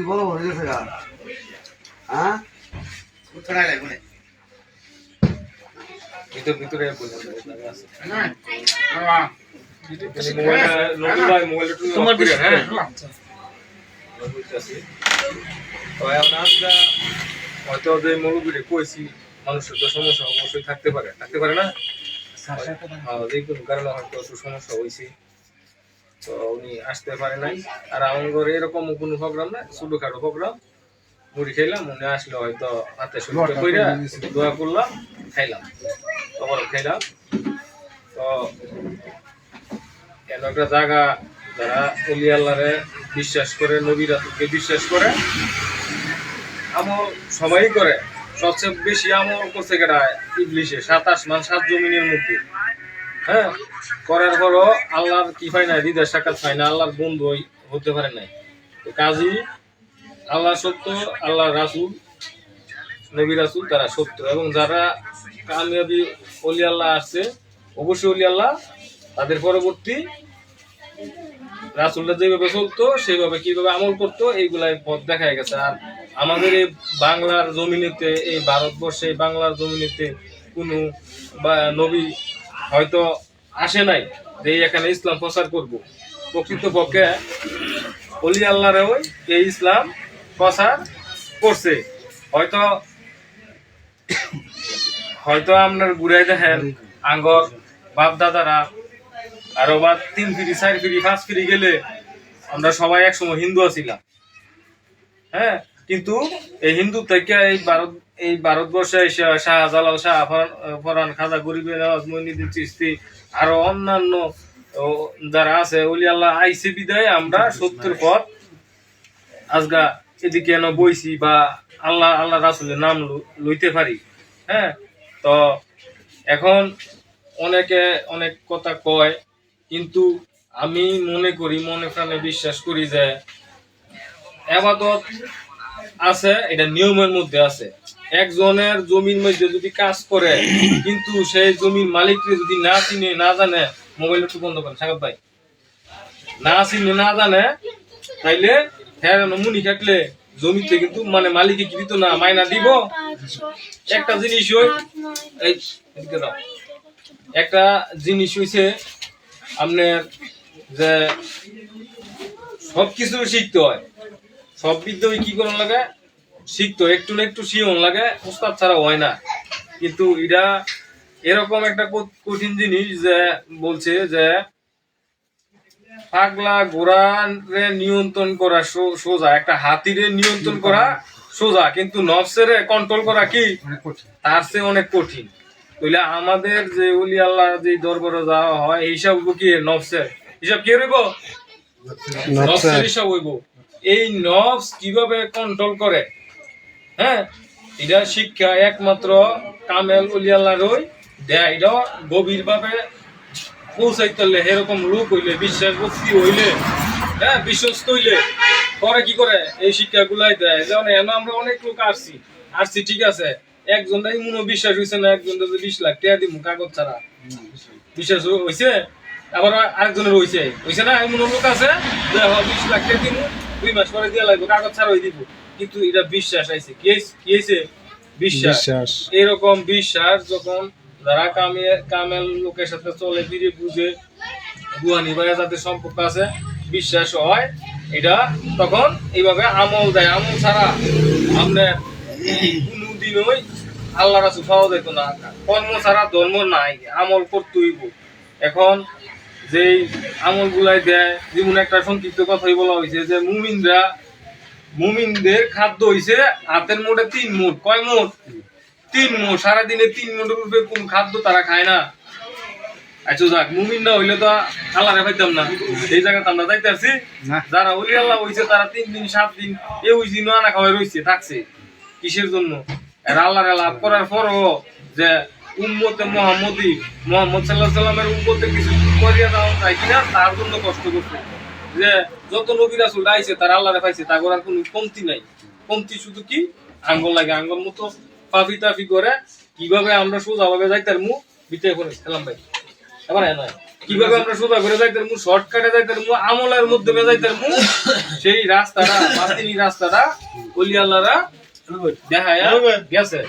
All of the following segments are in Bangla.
বলো হয়ে গেছে গা হ্যাঁ ছড়াই লাগবে না ভিতরে তোমার হ্যাঁ হয়তো যে মৌলবীরে কইছি মানুষের তো সমস্যা অবশ্যই থাকতে পারে না যে কোনো কারণে হয়তো সমস্যা হয়েছে তো উনি আসতে পারে নাই আর আমার এরকম কোনো প্রোগ্রাম না ছোটখাটো প্রোগ্রাম মুড়ি খাইলাম উনি আসলে হয়তো হাতে সুবিধা কইরা দোয়া করলাম খাইলাম খাইলাম তো কেন একটা জায়গা যারা অলি আল্লাহরে বিশ্বাস করে নবী রাসূলকে বিশ্বাস করে আমল সবাই করে সবচেয়ে বেশি আমল করছে কেটা ইবলিশে 27 মান 7 জমিনের মধ্যে হ্যাঁ করার পরও আল্লাহর কি পায় না হৃদয় সাক্ষাৎ পায় না আল্লাহর বন্ধু হতে পারে নাই তো কাজী আল্লাহ সত্য আল্লাহ রাসূল নবী রাসূল তারা সত্য এবং যারা কামিয়াবি ওলি আল্লাহ আসছে অবশ্যই ওলি আল্লাহ তাদের পরবর্তী রাসূলরা যেভাবে চলতো সেইভাবে কিভাবে আমল করতো এইগুলাই পথ দেখায় গেছে আর আমাদের এই বাংলার জমিনেতে এই ভারতবর্ষে বাংলার জমিনেতে কোনো নবী হয়তো আসে নাই যে এখানে ইসলাম প্রচার করব প্রকৃতপক্ষে ওলি আল্লাহরাও এই ইসলাম প্রচার করছে হয়তো আপনার ঘুরাই দেখেন আঙ্গর বাপ দাদারা আরো বা 3 ফিরি 4 ফিরি 5 ফিরি গেলে আমরা সবাই একসময় হিন্দু ছিলাম হ্যাঁ কিন্তু এই হিন্দু থেকে এই ভারতবর্ষে এসে শাহজালাল শাহ ফরহান খাজা গরিবে নওয়াজ মঈনুদ্দিন চিশতি আরো অন্যান্য যারা আছে ওলি আল্লাহ আইসি বিদায় আমরা সত্যের পথ আজগা এদিকে এনে বইছি বা আল্লাহ রাসূলের নাম লইতে পারি হ্যাঁ তো এখন অনেকে অনেক কথা কয় কিন্তু আমি মনে প্রাণে বিশ্বাস করি যে ইবাদত আছে এটা নিয়মের মধ্যে আছে একজনের জমির মধ্যে যদি কাজ করে কিন্তু সেই জমির মালিককে যদি না চিনে না জানে মোবাইল একটু বন্ধ করেন সাগর ভাই না চিনে না জানে তাইলে হ্যাঁ মুনি থাকলে জমিতে কিন্তু মানে মালিকে কি দিত না মাইনা দিব একটা জিনিস একটা জিনিস হইছে আপনার যে সবকিছু শিখতে হয় সব বিদ্যা কি করার লাগে শিখতো একটু না একটু শিখন লাগে উস্তাদ ছাড়া হয় না কিন্তু এটা এরকম একটা কঠিন জিনিস যে বলছে যে পাগলা ঘোড়ারে নিয়ন্ত্রণ করা সোজা একটা হাতিরে নিয়ন্ত্রণ করা সোজা কিন্তু নফসের কন্ট্রোল করা কি তার চেয়ে অনেক কঠিন তাইলে আমাদের যে ওলি আল্লাহ যে দরবারে যাওয়া হয় হিসাব কি নফসের হিসাব কি হইব নফসের হিসাব হইব এই নফস কিভাবে কন্ট্রোল করে হ্যাঁ এটা শিক্ষা একমাত্র কামেল ওলি আল্লাহরই দেয় এটা গভীর ভাবে পৌঁছাইতে হলে এরকম লোক হইলে বিশ্বাস ভক্তি হইলে হ্যাঁ বিশ্বস্ত হইলে পরে কি করে এই শিক্ষাগুলাই দেয় যেমন আমরা অনেক লোক আসছি ঠিক আছে একজনটাই মনে বিশ্বাস হয়েছে না একজনটা 20 লাখ টাকা দিব কাগজ ছাড়া বিশ্বাস হয়েছে আবার আরেকজনের হয়েছে না এমন লোক আছে যে 20 লাখ টাকা দিব 2 মাস পরে দিয়ে লাগবে কাগজ ছাড়া হয়ে দিব কিন্তু এটা বিশ্বাস আইছে কি হয়েছে বিশ্বাস এরকম বিশ্বাস যখন যারা কামেল লোকের সাথে চলে ফিরে বুঝে গুহানি ভাইয়া যাদের সম্পর্ক আছে বিশ্বাস হয় এটা তখন এইভাবে আমল দেয় আমল ছাড়া আপনার কোনদিনই আল্লাহ রাসূল পাওয়া যেত না কর্ম ছাড়া ধর্ম নাই আমল করতে হইব এখন যেই আমল গুলাই দেয় যেমন একটা সংক্ষিপ্ত কথাই বলা হয়েছে যে মুমিনদের খাদ্য হইছে হাতের মোটে 3 মুঠ কয় মুঠ 3 মুঠ সারাদিনে 3 মুঠের উপরে কোন খাদ্য তারা খায় না আচ্ছা যাক মুমিন না হইলে তো আল্লাহরে পাইতাম না এই জায়গাতে আমরা যাইতে আসছি যারা ওলি আল্লাহ হইছে তারা 3 দিন 7 দিন এই ওই দিন না খাওয়াই রইছে থাকছে কিসের জন্য আর আল্লাহরে লাভ করার পরও যে উম্মতে মোহাম্মদ সাল্লাল্লাহু আলাইহি সাল্লামের উম্মতে কিছু করিয়া দাও তাই কিনা তার জন্য কষ্ট করতে যে যত নবী রাসূল আইছে তারা আল্লাহরে পাইছে তা করার কোনো কমতি নাই কমতি শুধু কি আঙ্গুল লাগে আঙ্গুল মতো পাফি করে কিভাবে আমরা সোজা ভাবে যাইতার মুখ বিতে করে খেলাম ভাই এবার না কিভাবে আমরা সোজা করে যাইতে পারবো, শর্টকাটে যাইতে পারবো, আমলের মাধ্যমে যাইতে পারবো, সেই রাস্তাটা বাতিনি রাস্তাটা ওলি আল্লাহরা দেখায়া গেছে।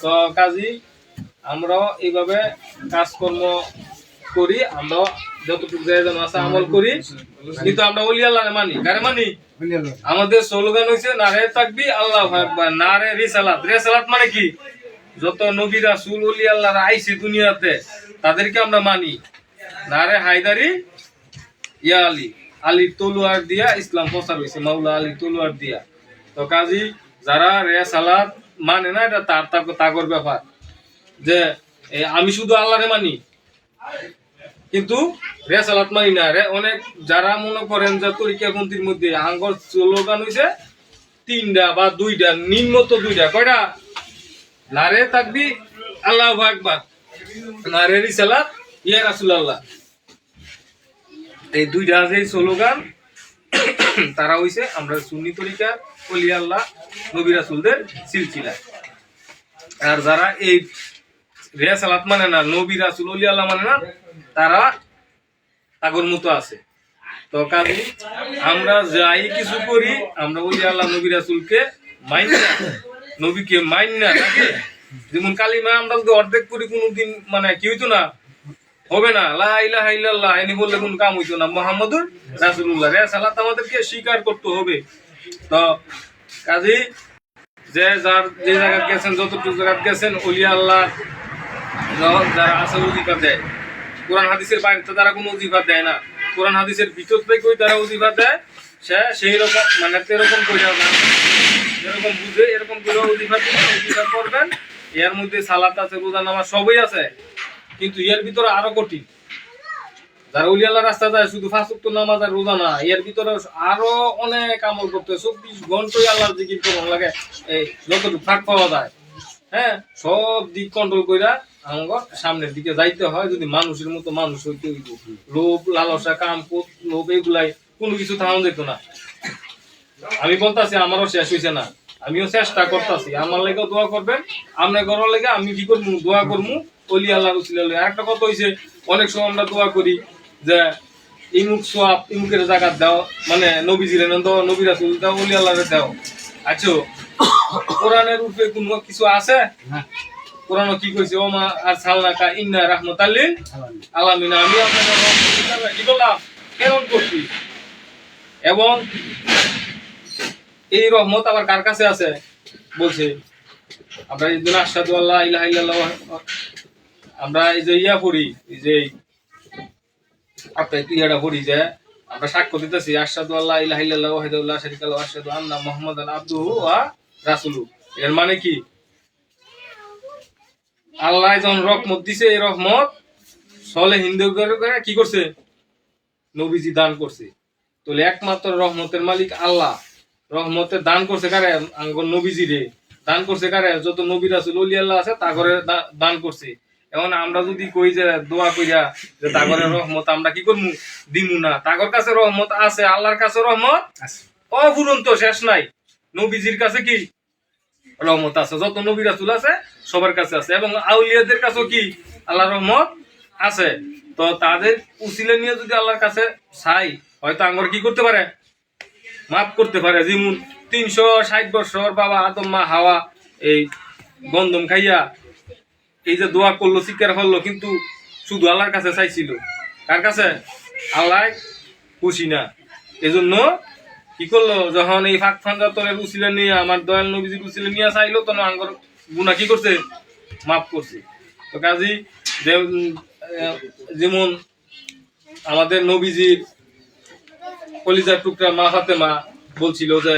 তো কাজী আমরাও এইভাবে কাজকর্ম করি, আমরা যতটুকু জায়গা আছে আমল করি, কিন্তু আমরা ওলি আল্লাহরে মানি। কারে মানি? আমাদের স্লোগান হইছে নারে তাকবীর আল্লাহু আকবার, নারে রিসালাত। রিসালাত মানে কি? যত নবী রাসূল ওলি আল্লাহরা আইছে দুনিয়াতে তাদেরকে আমরা মানি। নারে হায়দারি ইয়া আলী, আলীর তলোয়ার দিয়া ইসলাম প্রচার হয়েছে, মাওলা আলীর তলোয়ার দিয়া। তো কাজী যারা রিসালাত মানে না, এটা তার তাগর ব্যাপার, যে আমি শুধু আল্লাহরে মানি কিন্তু রিসালাত মানি না। অনেক যারা মনে করেন যে তরিকাপন্থীর মধ্যে আঙ্গর স্লোগান হইছে তিনটা বা দুইটা, নিম্নত দুইটা। কয়টা? নারে তাকবীর আল্লাহু আকবার, নারে রিসালাত ইয়া রাসূলুল্লাহ। এই দুইটা যে স্লোগান তারা হইছে আমরা সুন্নি তরিকা ওলি আল্লাহ নবী রাসূলদের সিলসিলা। আর যারা এই রিসালাত মানে না, নবী রাসূল ওলি আল্লাহ মানে না, তারা আগর মতো আছে। তো কাজে আমরা যাই কিছু করি আমরা ওলি আল্লাহ নবী রাসূলকে মাইন না, নবীকে মাইন না নাকি। যেমন কালিমা আমরা যদি অর্ধেক করি কোনোদিন মানে কি হইতো না, হবে না। লা ইলাহা ইল্লাল্লাহ এনি বললে কোন কাম হইতো না। মুহাম্মাদুর রাসূলুল্লাহ রিসালাত আমাদেরকে স্বীকার করতে হবে। তো কাজে যে যার যে জায়গা গেছেন, যতটুকু জায়গা গেছেন, ওলি আল্লাহ যারা আছে ওজিফা দেয়। কোরআন হাদিসের বাইরে তো তারা কোনো ওজিফা দেয় না, কোরআন হাদিসের ভিতর থেকে তারা ওজিফা দেয়। সেই রকম মানে এরকম করে যেরকম বুঝে এরকম করে ওজিফা করবেন। এর মধ্যে সালাত আছে, রোজা নামাজ সবই আছে, কিন্তু এর ভিতরে আরো কঠিন। যারা ওলি আল্লাহ রাস্তা যায় শুধু 5 ওয়াক্ত নামাজ আর রোজা না, এর ভিতরে আরো অনেক আমল করতে, 24 ঘন্টাই আল্লাহর জিকির করুন লাগে, এই যতটুকু ফাঁক পাওয়া যায়। হ্যাঁ, সব দিক কন্ট্রোল কইরা আমার সামনের দিকে যাইতে হয়। যদি মানুষের মতো মানুষ হইতে হইব, লোভ লালসা কাম লোভ এগুলাই কোনো কিছু থামানো যেত না। আমি বলতাছি আমারও শেষ হইছে না, আমিও চেষ্টা করতেছি। আমার লেগেও দোয়া করবেন, আপনার ঘরের লেগে আমি কি করবো, দোয়া করবো ওলি আল্লাহ রসুল। একটা কথা হইছে, অনেক সময় আমরা দোয়া করি যে ইমুক সোয়াব ইমুকের জাকাত দাও, মানে নবীজির দাও, নবী রাসূল দাও, ওলি আল্লাহরে দাও। আচ্ছা, কোরআনের উপরে কোনো কিছু আছে? কোরআন কি কইছে? ওমা আরসালনাকা ইন্না রাহমাতাল লিল আলামিন, আমি আপনাদের রহমত কি বললাম, প্রেরণ করছি। এবং এই রহমত আবার কার কাছে আছে বলছে? আমরা এই জন্য আশহাদু আল্লা ইলাহা ইল্লাল্লাহ, আমরা এই যে ইয়া পড়ি, এই যে আপনার ইয়াটা পড়ি যে আমরা সাক্ষ্য দিতেছি আশহাদু আল্লা ইলাহা ইল্লাল্লাহ ওয়াহদাহু লা শারীকা লাহু ওয়া আশহাদু আন্না মুহাম্মাদান আবদুহু ওয়া রাসূলুহু। এর মানে কি? আল্লাহ যখন রহমত দিছে, এই রহমত সলেহিনদের কি করছে? নবীজি দান করছে। তাহলে একমাত্র রহমতের মালিক আল্লাহ। রহমতের দান করছে কারে? আঙ্গর নবীজি রে দান করছে কারে? যত নবী রাসূল ওলি আল্লাহ আছে তা করে দান করছে। এখন আমরা যদি কই যে দোয়া কইরা যে তাগরের রহমত আমরা কি করবো, দিমু না। তাগর কাছে রহমত আছে, আল্লাহর কাছে রহমত অফুরন্ত, শেষ নাই। নবীজির কাছে কি রহমত আছে, যত নবী রাসূল আছে সবার কাছে আছে। এবং আউলিয়াদের কাছেও কি আল্লাহর রহমত আছে। তো তাদের উসিলা নিয়ে যদি আল্লাহর কাছে চাই, হয়তো আঙ্গর কি করতে পারে, মাফ করতে পারে। যেমন 360 বছর বাবা আদম মা হাওয়া এই গন্ধম খাইয়া এই যে দোয়া করলো, শিকার হলো, কিন্তু শুধু আল্লাহর কাছে চাইছিল। কার কাছে? আল্লাহ খুশি না, এজন্য কি করলো, যখন এই ফাঁক ফান্দাতরের উসিলা নিয়ে আমার দয়াল নবীজির উসিলা নিয়ে চাইলো, তখন আঙ্গর গুনাহ কি করছে, মাফ করছে। তো কাজী যেমন আমাদের নবীজির কলিজার টুকরা মা ফাতেমা বলছিল যে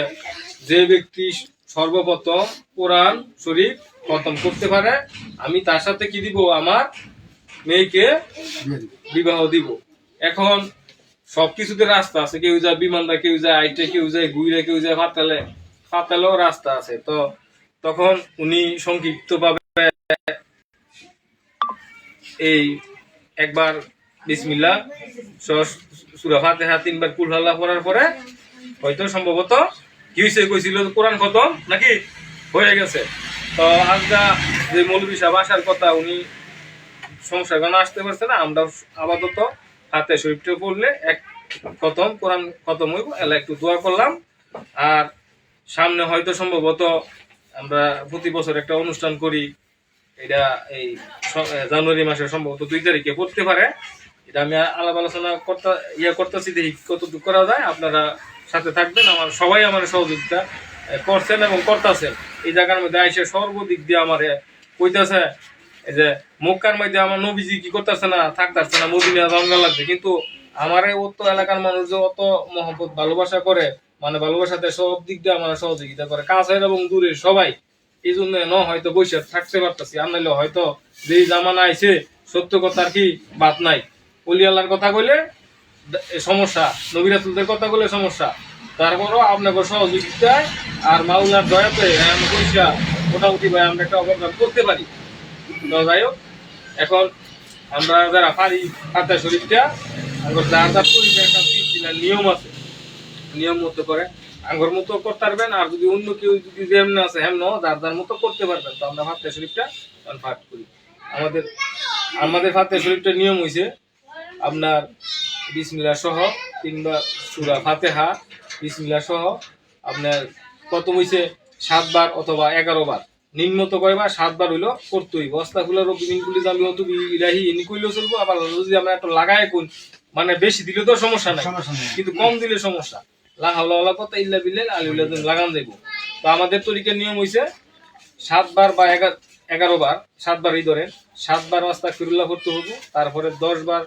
যে ব্যক্তি সর্বপ্রথম কোরআন শরীফ খতম করতে পারে, আমি তার সাথে কি দিব, আমার মেয়েকে বিবাহ দিব। এখন সবকিছুতে রাস্তা আছে, কেউ যায় বিমানদা, কেউ যায় আইটে, কেউ যায় গুইরে, কেউ যায় ফাতালেও রাস্তা আছে। তো তখন উনি সংক্ষিপ্ত ভাবে এই একবার বিসমিল্লাহ সূরা ফাতিহা 3 বার কুল আল্লাহ পড়ার পরে হয়তো সম্ভবত কি হয়েছে, কইছিল কোরআন খতম নাকি হয়ে গেছে। তো আজকা যে মৌলভী সাহেব আসার কথা, উনি সংসার গান আসতে পারছে না, আমরা আপাতত হাতে শরীফটা পড়লে এক খতম কোরআন খতম হইব, এলা একটু দোয়া করলাম। আর সামনে হয়তো সম্ভবত আমরা প্রতি বছর একটা অনুষ্ঠান করি, এটা এই জানুয়ারি মাসে সম্ভবত 2 তারিখে পড়তে পারে। এটা আমি আলাপ আলোচনা করতেছি, দেখি কতটুকু করা যায়। আপনারা সাথে থাকবেন, আমার সবাই আমার সহযোগিতা করছেন এবং করতেছেন। এই জায়গার মধ্যে আইসে সর্বদিক দিয়ে আমার কইতেছে এই যে মক্কার মধ্যে আমার নবীজি কি করতেছে না, থাকতেছে না, মদিনা জঙ্গল লাগছে, কিন্তু আমার অত এলাকার মানুষ যে অত মহব্বত ভালোবাসা করে, মানে ভালোবাসাতে সব দিক দিয়ে আমার সহযোগিতা করে, কাছের এবং দূরের সবাই। এই জন্য হয়তো বসে থাকতে পারতেছি, আর নাইলে হয়তো যে জামানা আইছে সত্য কথার কি বাদ নাই। অলি আল্লাহর কথা কইলে সমস্যা, নবী রাসূলদের কথা কইলে সমস্যা, তারপরও আপনাকে সহযোগিতায় আর মাওলার দয়াতে আমি বৈশা মোটামুটি ভাই আমরা একটা অবদান করতে পারি। তো যাই হোক, এখন আমরা যারা পারি ফাতে শরীফটা যার যার পরিচয় একটা নিয়ম আছে, নিয়ম মতো করে আঙ্গর মতো করতে পারবেন। আর যদি অন্য কেউ যদি যেমন আছে হেমন যার যার মতো করতে পারবেন। তো আমরা ফাতে শরীফটা পাঠ করি। আমাদের ফাতে শরীফটার নিয়ম হইছে আপনার বিসমিল্লাহ সহ 3 বার সূরা ফাতিহা, বিসমিল্লাহ সহ আপনার কত হইছে 7 বার অথবা 11 বার, নিম্নত কয়বার 7 বার হইলো করতে হইব। অস্তাগফিরুল্লাহ রব্বিল কুল্লি জামি ওয়া তুবি ইলাইহি এনি কইলেও চলবো। আবার যদি আমরা একটু লাগায় কোন, মানে বেশি দিলে তো সমস্যা নাই, কিন্তু কম দিলে সমস্যা। লা হাওলা ওয়ালা কুওয়াতা ইল্লা বিল্লাহ আলিউল আযীম লাগান যাইব। তো আমাদের তরিকার নিয়ম হইছে 7 বার বা 11 বার, 7 বারই ধরেন, 7 বার আস্তাগফিরুল্লাহ করতে হবে। তারপরে 10 বার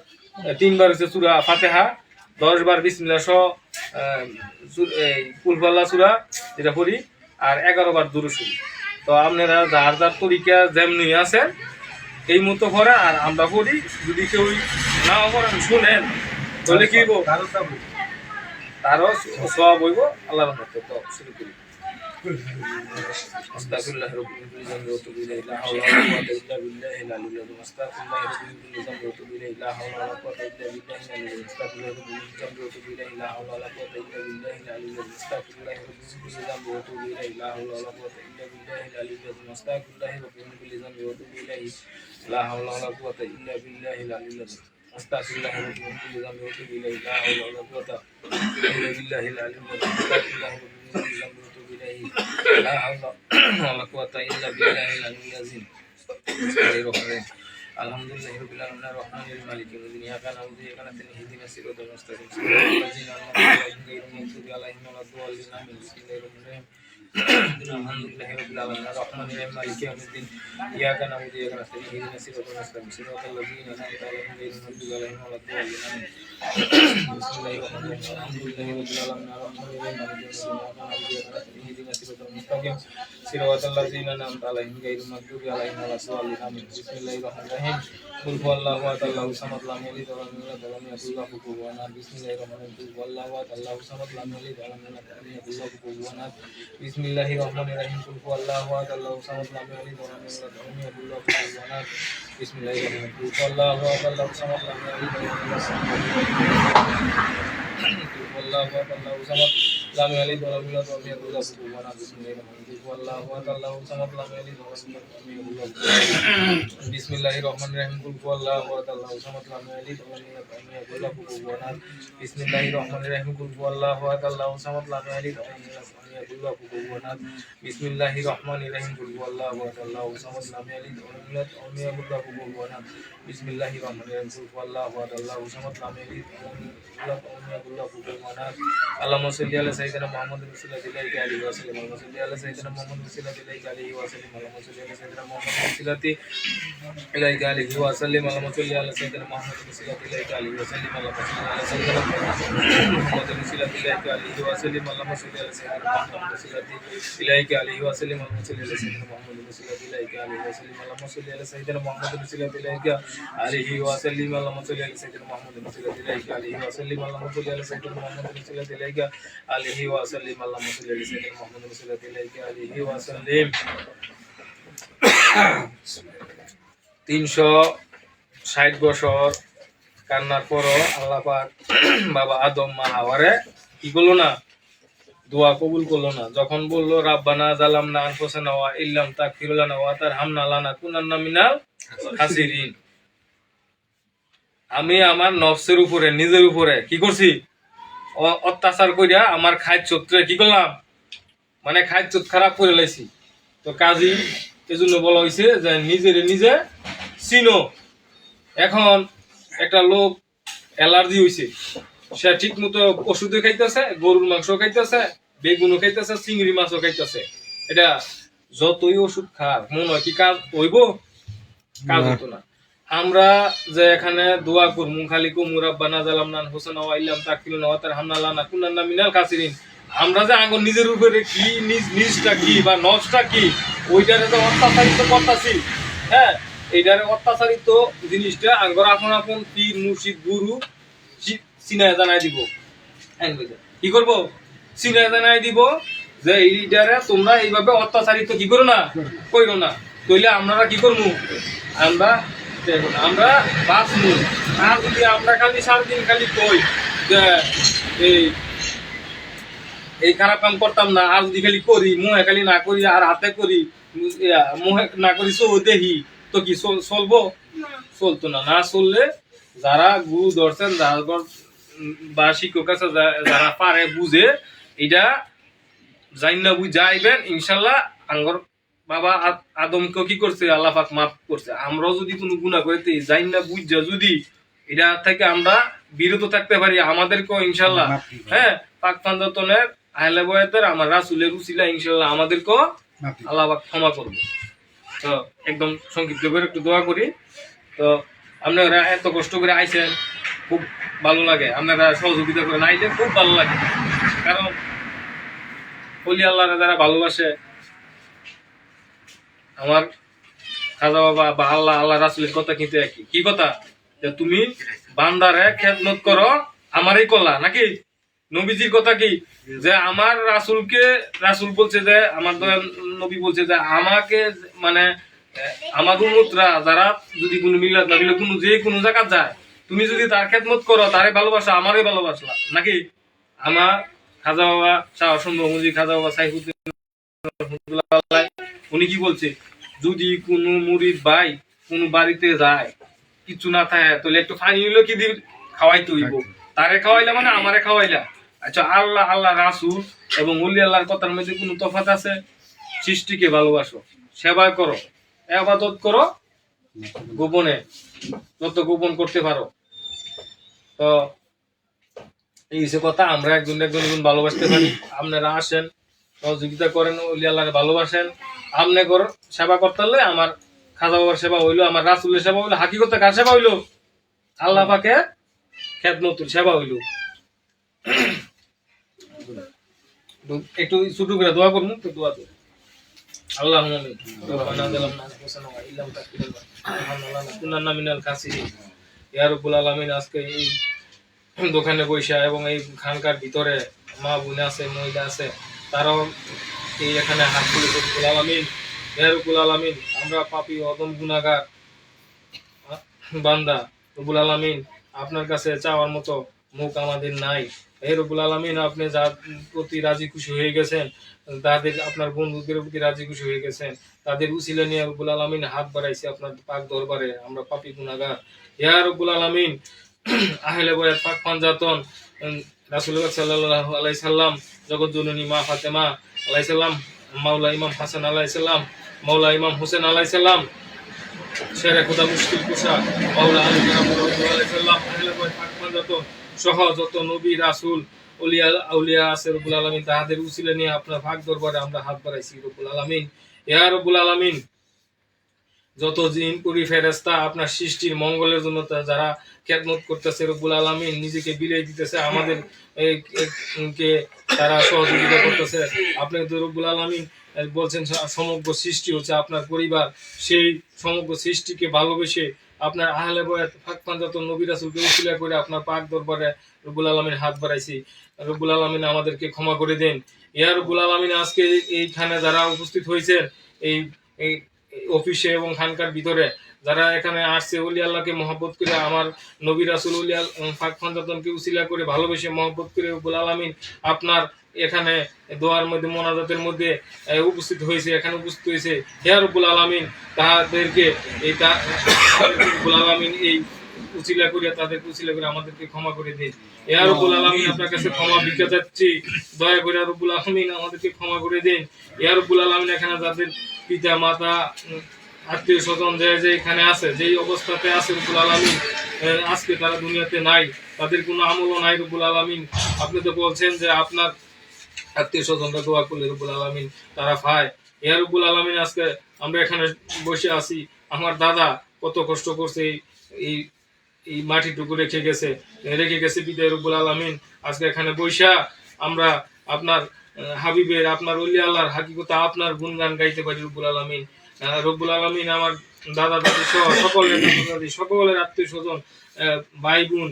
3 বার হচ্ছে সূরা ফাতিহা, 10 বার বিসমিল্লাহ সহ কুল হুয়াল্লাহ সূরা যেটা পড়ি, আর 11 বার দুরূদ শরীফ। তো আপনারা যার যার তরিকা যেমনি আছে এই মতো করে আর আমরা করি। যদি কেউ নাও করেন শুনেন তাহলে কি হইব, তারও সওয়াব হইব আল্লাহর রহমতে। তো শুরু করি। আস্তাগফিরুল্লাহ রাব্বিল কুল্লি যামবি ওয়া তুবু ইলাইহি লা হাওলা ওয়ালা কুওয়াতা ইল্লা বিল্লাহিল আলিয়্যিল আযীম। আস্তাগফিরুল্লাহ রাব্বিল কুল্লি যামবি ওয়া তুবু ইলাইহি লা হাওলা ওয়ালা কুওয়াতা ইল্লা বিল্লাহিল আলিয়্যিল আযীম। আস্তাগফিরুল্লাহ রাব্বিল কুল্লি যামবি ওয়া তুবু ইলাইহি লা হাওলা ওয়ালা কুওয়াতা ইল্লা বিল্লাহিল আলিয়্যিল আযীম। আস্তাগফিরুল্লাহ রাব্বিল কুল্লি যামবি ওয়া তুবু ইলাইহি লা হাওলা ওয়ালা কুওয়াতা ইল্লা বিল্লাহিল আলিয়্যিল আযীম। আস্তাগফিরুল্লাহ রাব্বিল কুল্লি যামবি ওয়া তুবু ইলাইহি লা হাওলা ওয়ালা কুওয়াতা ইল্লা বিল্লাহিল আলিয়্যিল আযীম। আস্তাগফিরুল্লাহ রাব্বিল কুল্লি যামবি ওয়া তুবু ইলাইহি লা হাওলা ওয়ালা কুওয়াতা ইল্লা বিল্লাহিল আলিয়্যিল আযীম। আস্তাগফিরুল্লাহ রাব্বিল কুল্লি যামবি ওয়া তুবু ইলাইহি লা হাওলা ওয়ালা কুওয়াতা ইল্লা বিল্লাহিল আলিয়্যিল আযীম। আলহামদুলিল্লাহি রাব্বিল আলামিন আর রাহমানির রহিম মালিকি ইয়াউমিদ্দিন ইয়াকা না'বুদু ওয়া ইয়াকা নাস্তাঈন ইহদিনাস সিরাতাল মুস্তাকিম সিরাতাল লাযিনা আন'আমতা আলাইহিম গায়রিল মাগদুবি আলাইহিম ওয়ালাদ-দাল্লিন আমিন। বিসমিল্লাহির রহমানির রহিম আলহামদুলিল্লাহি রাব্বিল আলামিন আর রাহমানির রহিম মালিকি ইয়াউমিদ্দিন ইয়াকা না'বুদু ওয়া ইয়াকা নাস্তাঈন ইহদিনাস সিরাতাল মুস্তাকিম সিরাতাল লাযিনা আন'আমতা আলাইহিম গায়রিল মাগদুবি আলাইহিম ওয়ালাদ-দাল্লিন আমিন। বিসমিল্লাহির রহমানির রহিম আলহামদুলিল্লাহি রাব্বিল আলামিন আর রাহমানির রহিম মালিকি ইয়াউমিদ্দিন ইয়াকা না'বুদু ওয়া ইয়াকা নাস্তাঈন ইহদিনাস সিরাতাল মুস্তাকিম সিরাতাল লাযিনা আন'আমতা আলাইহিম গায়রিল মাগদুবি আলাইহিম ওয়ালাদ-দাল্লিন আমিন। বিসমিল্লাহির রহমানির রহিম কুল হুয়াল্লাহু আহাদ আল্লাহু সামাদ লাম ইয়ালিদ ওয়া লাম ইউলাদ ওয়া লাম ইয়াকুল লাহু কুফুওয়ান আহাদ। বিসমিল্লাহির রহমানির রহিম কুল হুয়াল্লাহু আহাদ আল্লাহু সামাদ লাম ইয়ালিদ ওয়া লাম ইউলাদ ওয়া লাম ইয়াকুল লাহু কুফুওয়ান আহাদ। বিসমিল্লাহির রহমানির রহিম কুল হুয়াল্লাহু আহাদ আল্লাহু সামাদ লাম ইয়ালিদ ওয়া লাম ইউলাদ ওয়া লাম ইয়াকুল লাহু কুফুওয়ান আহাদ। বিসমিল্লাহির রহমানির রহিম কুল হুয়াল্লাহু আহাদ আল্লাহু সামাদ লাম ইয়ালিদ ওয়া লাম ইউলাদ ওয়া লাম ইয়াকুল লাহু কুফুওয়ান আহাদ। আল্লাহু সামাদ লাম ইয়ালিদ ওয়া লাম ইউলাদ ওয়া লাম ইয়াকুল লাহু কুফুওয়ান আহাদ। বিসমিল্লাহির রহমানির রহিম আল্লাহু আহাদ আল্লাহু সামাদ লাম ইয়ালিদ ওয়া লাম ইউলাদ ওয়া লাম ইয়াকুল লাহু কুফুওয়ান আহাদ। বিসমিল্লাহির রহমানির রহিম কুল হুয়াল্লাহু আহাদ আল্লাহু সামাদ লাম ইয়ালিদ ওয়া লাম ইউলাদ ওয়া লাম ইয়াকুল লাহু কুফুওয়ান আহাদ। বিসমিল্লাহির রহমানির রহিম কুল হুয়াল্লাহু আহাদ আল্লাহু সামাদ লাম ইয়ালিদ ওয়া লাম ইউলাদ ওয়া লাম ইয়াকুল লাহু কুফুওয়ান আহাদ। বিসমিল্লাহির রহমানির রহিম কুল হুয়াল্লাহু আহাদ আল্লাহু সামাদ লাম ইয়ালিদ ওয়া লাম ইউলাদ ওয়া লাম ইয়াকুল লাহু কুফুওয়ান আহাদ। বিসমিল্লাহির রহমানির রহিম কুল হুয়াল্লাহু আহাদ আল্লাহু সামাদ লাম ইয়ালিদ ওয়া লাম ইউলাদ ওয়া লাম ইয়াকুল লাহু কুফুওয়ান আহাদ। আল্লাহুম্মা সাল্লি আলা সাইয়্যিদিনা মুহাম্মাদিন ওয়া আলিহি ওয়া সাল্লিম। আল্লাহুম্মা সাল্লি আলা সাইয়্যিদিনা মুহাম্মাদিন ওয়া আলিহি ওয়া সাল্লিম। আল্লাহুম্মা সাল্লি আলা সাইয়্যিদিনা মুহাম্মাদিন ওয়া আলিহি ওয়া সাল্লিম। আল্লাহুম্মা সাল্লি আলা সাইয়্যিদিনা মুহাম্মাদিন ওয়া আলিহি ওয়া সাল্লিম। আল্লাহুম্মা সাল্লি আলা সাইয়্যিদিনা মুহাম্মাদিন ওয়া আলিহি ওয়া সাল্লিম। আল্লাহুম্মা সাল্লি আলা সাইয়্যিদিনা মুহাম্মাদিন ওয়া আলিহি ওয়া সাল্লিম। আল্লাহুম্মা সাল্লি আলা সাইয়্যিদিনা মুহাম্মাদিন ওয়া আলিহি ওয়া সাল্লিম। আল্লাহুম্মা সাল্লি আলা সাইয়্যিদিনা মুহাম্মাদিন ওয়া আলিহি ওয়া সাল্লিম। আল্লাহুম্মা সাল্লি আলা সাইয়্যিদিনা মুহাম্মাদিন ওয়া আলিহি ওয়া সাল্লিম। আল্লাহুম্মা সাল্লি আলা সাইয়্যিদিনা মুহাম্মাদিন ওয়া আলিহি ওয়া সাল্লিম। আল্লাহুম্মা সাল্লি আলা সাইয়্যিদিনা মুহাম্মাদিন ওয়া আলিহি ওয়া সাল্লিম। 360 বছর কান্নার পরও আল্লাহ পাক বাবা আদম মা হাওয়ারে কি করলো না, দোয়া কবুল করলো না। যখন বললো রাব্বানা জালামনা আনফুসানা ওয়া ইল্লাম তাগফির লানা ওয়া তারহামনা লানাকুনান্না মিনাল খাসিরিন, আমি আমার নফসের উপরে নিজের উপরে কি করছি, অত্যাচার করিয়া আমার খাদ্য কি করলাম, মানে খাদ্য খারাপ করে লাইছি। তো কাজী এজন্য বলা হয়েছে যে নিজের নিজে চিনো। এখন একটা লোক অ্যালার্জি হয়েছে, সে ঠিক মতো ওষুধও খাইতেছে, গরুর মাংস খাইতেছে, বেগুনও খাইতেছে, চিংড়ি মাছও খাইতেছে, এটা যতই ওষুধ খাক মনে হয় কি কাজ হইব? কাজ হতো না। আমরা যে এখানে দোয়া করমু খালি কুমু রাব্বানা জালামনা হোসেন ওয়া ইল্লাম তাকফিরুনা ওয়া তারহামনা লানা কুননা মিনাল কাসিরিন, আমরা যে আঙ্গুর নিজের উপরে কি নিজটা কি বা নফসটা কি ওইটারে তো অত্যাচারিত করতাছি। হ্যাঁ, এইটারে অত্যাচারিত জিনিসটা আঙ্গুর আপন আপন পীর মুর্শিদ গুরু চিনায় জানাই দিব। কি করব? চিনায় জানাই দিব যে এইটারে তোমরা এইভাবে অত্যাচারিত কি করো না, কইরো না। কইলে আমরা কি করবো? আমরা বাঁচবো। আর যদি আমরা খালি সারাদিন খালি কই যে এই খারাপ কাম করতাম না, আর যদি খালি করি মুহে খালি না করি আর হাতে করি, মুহে না করি চো দেখি, তো কি চলবো? চলতো না। না চললে যারা গুরু ধরছেন বা শিক্ষক আছে যারা পারে বুঝে এটা যাই না যাইবেন ইনশাল্লাহ। আঙ্গর বাবা আদমকে কি করছে আল্লাহ পাক মাফ করছে। আমরাও যদি কোনো গুনাহ করতে যাই না বুঝা যদি এটা থেকে আমরা বিরত থাকতে পারি, আমাদেরকেও ইনশাল্লাহ হ্যাঁ পাক পাঞ্জাতনের আহলে বয়াতের আমার রাসূলের উসিলা ইনশাল্লাহ আমাদেরকেও আল্লাহ পাক ক্ষমা করবে। তো একদম সংক্ষিপ্ত করে একটু দোয়া করি। তো আপনারা এত কষ্ট করে আইছেন, খুব ভালো লাগে। আপনারা সহযোগিতা করে আইলে খুব ভালো লাগে, কারণ ওলি আল্লাহরা যারা ভালোবাসে, আমার খাজা বাবা বা আল্লাহ রাসূলের কথা কিন্তু একই। কি কথা? যে তুমি বান্দারে খেদমত করো আমারই কল্লা নাকি? নবীজির কথা কি যে আমার রাসূল বলছে যে আমার নবী বলছে যে আমাকে মানে আমার উম্মতরা যারা যদি কোনো মিলাদ না মিলে কোনো যে কোনো জায়গা যায়, তুমি যদি তার খেদমত করো, তারে ভালোবাসা, আমারই ভালোবাসলা নাকি? আমার খাজা বাবা শাহ অসম্ভব মুজি খাজা বাবা সাইফুদ্দিন উনি কি বলছে, যদি কোনো মুরিদ ভাই কোনো বাড়িতে যায় কিছু না থাকে তাহলে একটু পানি হইলো কি দিয়ে খাওয়াইতে হইব, তারে খাওয়াইলা মানে আমারে খাওয়াইলা। আচ্ছা, আল্লাহ রাসূল এবং ওলি আল্লাহর কথার মধ্যে কোনো তফাৎ আছে? সৃষ্টিকে ভালোবাসো, সেবা করো, ইবাদত করো গোপনে, যত গোপন করতে পারো। তো এই যে কথা, আমরা একজন ভালোবাসতে পারি। আপনারা আসেন, সহযোগিতা করেন, ওলি আল্লাহরে ভালোবাসেন। আমনে কর সেবা করতে হলে আমার খাজা বাবার সেবা হইলো, আমার রাসূলের সেবা হইলো, হাকিকতে কার সেবা হইলো? আল্লাহ পাকের খেদমতের সেবা হইলো। একটু ছোট করে দোয়া করবো, তো দোয়া করবো। আল্লাহুম্মা আমিন। রব্বানা যালামনা আনফুসানা ওয়া ইল্লাম তাগফির লানা কুননা মিনাল কাসিরিন। ইয়া রাব্বুল আলামিন, আজকে এই দোকানে বইসা এবং এই খানকার ভিতরে মা বোন আছে, মহিলা আছে, তারাও এই এখানে হাত তুলেছে। রব্বুল আলামিন, ইয়া রাব্বুল আলামিন, আমরা পাপী অদম গুনাহগার বান্দা। রব্বুল আলামিন, আপনার কাছে চাওয়ার মতো মুখ আমাদের নাই। হে রব্বুল আলামিন, আপনি যার প্রতি রাজি খুশি হয়ে গেছেন, তাদের আপনার বন্ধুদের প্রতি রাজি খুশি হয়ে গেছেন, তাদের উসিলা নিয়ে রব্বুল আলামিন হাত বাড়াইছে আপনার পাক দরবারে। আমরা পাপী গুনাহগার। ইয়া রব্বুল আলামিন, আহলে বয়াত পাক পাঞ্জাতন রাসূলুল্লাহ সাল্লাল্লাহু আলাইহি সাল্লাম, জগৎ জননী মা ফাতেমা আলাইহিস সালাম, মাওলা ইমাম হাসান আলাইহিস সালাম, মাওলা ইমাম হোসেন আলাইহিস সালাম, শেরে খোদা মুশকিল কুশা মাওলা আলী আলাইহিস সালাম, আহলে বয়াত পাক পাঞ্জাতন সহ যত নবী রাসূল আউলিয়া আছে রব্বুল আলামিন, তাদের উসিলা নিয়ে আপনার পাক দরবারে আমরা হাত বাড়াইছি রব্বুল আলামিন। ইয়া রব্বুল আলামিন, যত জিন পুরি ফেরেশতা আপনার সৃষ্টির মঙ্গলের জন্য যারা খেদমত করতেছে রব্বুল আলামিন, নিজেকে বিলিয়ে দিতেছে, আমাদের কে তারা সহযোগিতা করতেছে। আপনি তো রব্বুল আলামিন বলছেন সমগ্র সৃষ্টি হচ্ছে আপনার পরিবার, সেই সমগ্র সৃষ্টিকে ভালোবেসে আপনার আহলে বয়াত পাক পাঞ্জাতন নবী রাসূলকে উসিলা করে আপনার পাক দরবারে রব্বুল আলামিন হাত বাড়াইছি। রব্বুল আলামিন আমাদেরকে ক্ষমা করে দেন। ইয়া রব্বুল আলামিন, আজকে এইখানে যারা উপস্থিত হয়েছে এই অফিসে এবং খানকার ভিতরে যারা এখানে আসছে, ওলি আল্লাহকে মহব্বত করে, আমার নবী রাসূল ওলি পাক পাঞ্জাতনকে উসিলা করে ভালোবেসে মহব্বত করে রব্বুল আলামিন আপনার এখানে দোয়ার মধ্যে মোনাজাতের মধ্যে উপস্থিত হয়েছে, এখানে উপস্থিত হয়েছে। হে রব্বুল আলামিন, তাদেরকে এই রব্বুল আলামিন এই উছিলা করিয়া তাদেরকে উছিলা করে আমাদেরকে ক্ষমা করে দিন। ইয়া রব্বুল আলামিন আপনার কাছে ক্ষমা ভিক্ষা চাচ্ছি, দয়া করে রব্বুল আলামিন আমাদেরকে ক্ষমা করে দিন। ইয়া রব্বুল আলামিন এখানে যাদের পিতা মাতা আত্মীয় স্বজন যে এখানে আছে, যেই অবস্থাতে আছে রব্বুল আলামিন, আজকে তারা দুনিয়াতে নাই, তাদের কোনো আমলও নাই রব্বুল আলামিন। আপনি তো বলছেন যে আপনার আত্মীয় স্বজনরা দোয়া করলে রব্বুল আলামিন তারা পায়। ইয়া রব্বুল আলামিন আজকে আমরা এখানে বসে আছি, আমার দাদা কত কষ্ট করছে এই এই মাটিটুকু রেখে গেছে বিদায় রব্বুল আলামিন। আজকে এখানে বৈশা আমরা আপনার হাবিবের, আপনার ওলি আল্লাহর হাকিকতা আপনার গুণগান গাইতে পারি রব্বুল আলামিন। রব্বুল আলামিন আমার দাদা দাদি সহ সকলের আত্মীয় স্বজন ভাই বোন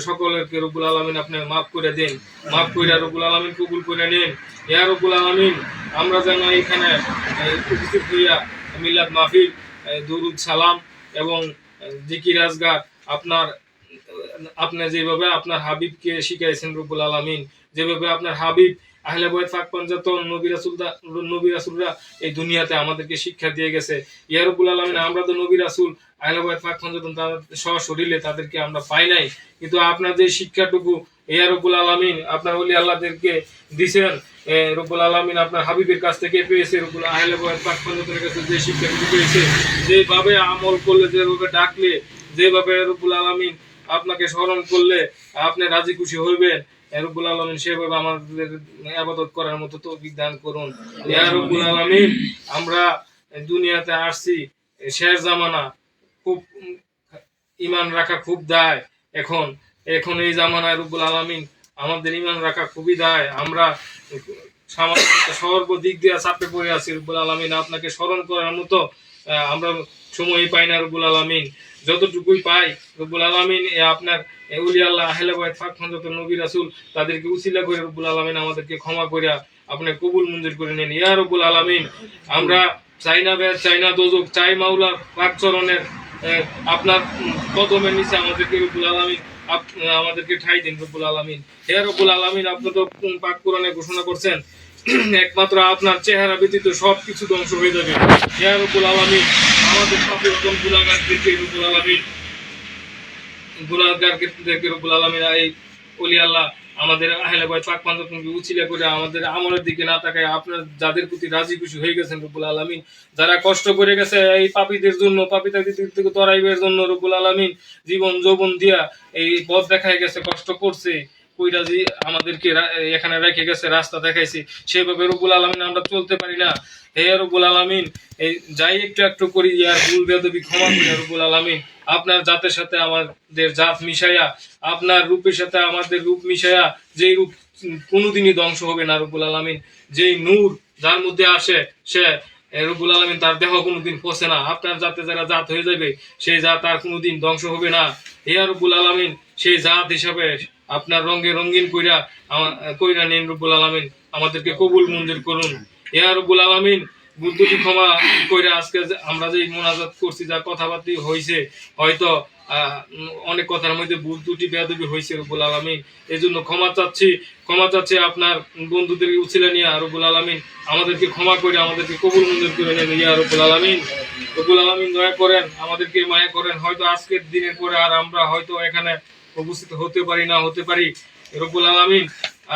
সকলেরকে রব্বুল আলামিন আপনি মাফ করে দেন, মাফ করে রব্বুল আলামিন কবুল করে নেন। ইয়া রব্বুল আলামিন আমরা যেন এখানে উপস্থিত হইয়া মিলাদ মাহফিল, দুরুদ সালাম এবং জিকির আজগার আপনি যেভাবে আপনার হাবিবকে শিখাইছেন রব্বুল আলামিন, যেভাবে আপনার হাবিব আহলে বাইত পাক পঞ্জাতন নবী রাসূলরা এই দুনিয়াতে আমাদেরকে শিক্ষা দিয়ে গেছে। ইয়া রব্বুল আলামিন আমরা তো নবী রাসূল আহলে বাইত পাক পঞ্জাতন তাদের সশরীরে তাদেরকে আমরা পাই নাই, কিন্তু আপনার যে শিক্ষাটুকু ইয়া রব্বুল আলামিন আপনার ওলি আল্লাহদেরকে দিবেন, রব্বুল আলামিন আপনার হাবিবের কাছ থেকে পেয়েছে, রব্বুল আহলে বাইত পাক পঞ্জাতনের কাছে যে শিক্ষাটুকু পেয়েছে, যেভাবে আমল করলে, যেভাবে ডাকলে, যেভাবে রব্বুল আলামিন আপনাকে স্মরণ করলে আপনি রাজি খুশি হইবেন, রব্বুল আলামিন সেভাবে আমাদের ইবাদত করার মতো তৌফিক দান করুন। ইয়া রব্বুল আলামিন আমরা দুনিয়াতে আসছি শেষ জামানা, খুব ঈমান রাখা খুব দায়। এখন এই জামানায় রব্বুল আলামিন আমাদের ঈমান রাখা খুবই দায়। আমরা সর্বদিক দিয়ে চাপে পড়ে আছি রব্বুল আলামিন, আপনাকে স্মরণ করার মতো আমরা সময় পাই না রব্বুল আলামিন। যতটুকুই পাই রব্বুল আলামিন আপনার ওলি আল্লাহ আহলে বাইত পাক পঞ্জাতন নবী রাসূল তাদেরকে উসিলা করে রব্বুল আলামিন আমাদেরকে ক্ষমা করিয়া আপনি কবুল মঞ্জুর করে নেন। ইয়া রব্বুল আলামিন আমরা চাই না বেদ, চাই না দোজক, চাই মাওলার পাক চরণের আপনার কদমের নিচে আমাদেরকে রব্বুল আলামিন আমাদেরকে ঠাঁই দিন রব্বুল আলামিন। হে রব্বুল আলামিন আপনি তো পাক কোরআনে ঘোষণা করছেন একমাত্র আপনার চেহারা ব্যতীত সবকিছু ধ্বংস হয়ে যাবে। হে রব্বুল আলামিন আমাদের পাপী গুনাহগারদেরকে রব্বুল আলামিন গুনাহগারদেরকে রব্বুল আলামিন এই ওলি আল্লাহ আমাদের আহলে বাইত পাক পঞ্জাতনকে উছিলা করে আমাদের আমলের দিকে না তাকায় আপনার যাদের প্রতি রাজি খুশি হয়ে গেছেন রব্বুল আলামিন, যারা কষ্ট করে গেছে এই পাপীদের জন্য, পাপীদের থেকে তরাইবের জন্য রব্বুল আলামিন জীবন যৌবন দিয়া এই পথ দেখায় গেছে, কষ্ট করছে, কইরাজি আমাদেরকে এখানে রেখে গেছে, রাস্তা দেখাইছে, সেভাবে রব্বুল আলামিন আমরা চলতে পারি না। হে রব্বুল আলামিন এই যাই একটু একটু করি আর ভুল বেয়াদবি ক্ষমা করি রব্বুল আলামিন। আপনার জাতের সাথে আমাদের জাত মিশাইয়া, আপনার রূপের সাথে আমাদের রূপ মিশাইয়া, যেই রূপ কোনোদিনই ধ্বংস হবে না রব্বুল আলামিন, যেই নূর যার মধ্যে আসে সে রব্বুল আলামিন তার দেহ কোনোদিন পচে না। আপনার জাতে যারা জাত হয়ে যাবে সেই জাত আর কোনোদিন ধ্বংস হবে না। হে রব্বুল আলামিন সেই জাত হিসাবে আপনার রঙে রঙিন কইরা নিন রব্বুল আলামিন, আমাদেরকে কবুল মঞ্জুর করুন। হে রব্বুল আলামিন বুদ্ধটি ক্ষমা কইরা আজকে আমরা যে মোনাজাত করছি, যা কথাবার্তা হয়েছে, হয়তো অনেক কথার মধ্যে ভুল ত্রুটি বেয়াদবি হয়েছে রব্বুল আলামিন, এই জন্য ক্ষমা চাচ্ছি আপনার বন্ধুদের উছিলা নিয়ে রব্বুল আলামিন আমাদেরকে ক্ষমা করে আমাদেরকে কবুল মঞ্জুর করে নেন। ইয়া রব্বুল আলামিন রব্বুল আলামিন দয়া করেন, আমাদেরকে মায়া করেন। হয়তো আজকের দিনের পরে আর আমরা হয়তো এখানে উপস্থিত হতে পারি রব্বুল আলামিন,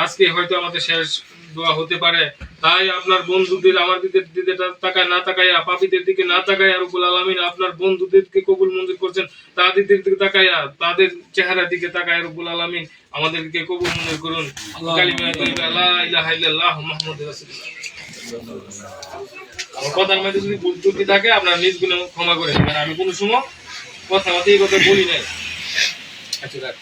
আজকে হয়তো আমাদের শেষ দোয়া হতে পারে, তাই আপনার বন্ধুদের আমাদের দিকে তাকায় না তাকাইয়া, পাপীদের দিকে না তাকাইয়া রব্বুল আলামিন আপনার বন্ধুদেরকে কবুল মঞ্জুর করছেন, তাদের দিকে তাকাইয়া, তাদের চেহারার দিকে তাকায় রব্বুল আলামিন আমাদেরকে কবুল মঞ্জুর করুন। কালিমা তাইয়্যিবা লা ইলাহা ইল্লাল্লাহ মুহাম্মাদুর রাসূলুল্লাহ। আমার কথার মধ্যে যদি ভুল ত্রুটি থাকে আপনারা নিজ গুণে ক্ষমা করে দিবেন, আমি কোনো সময় কথা বলি নাই। আচ্ছা রাখ।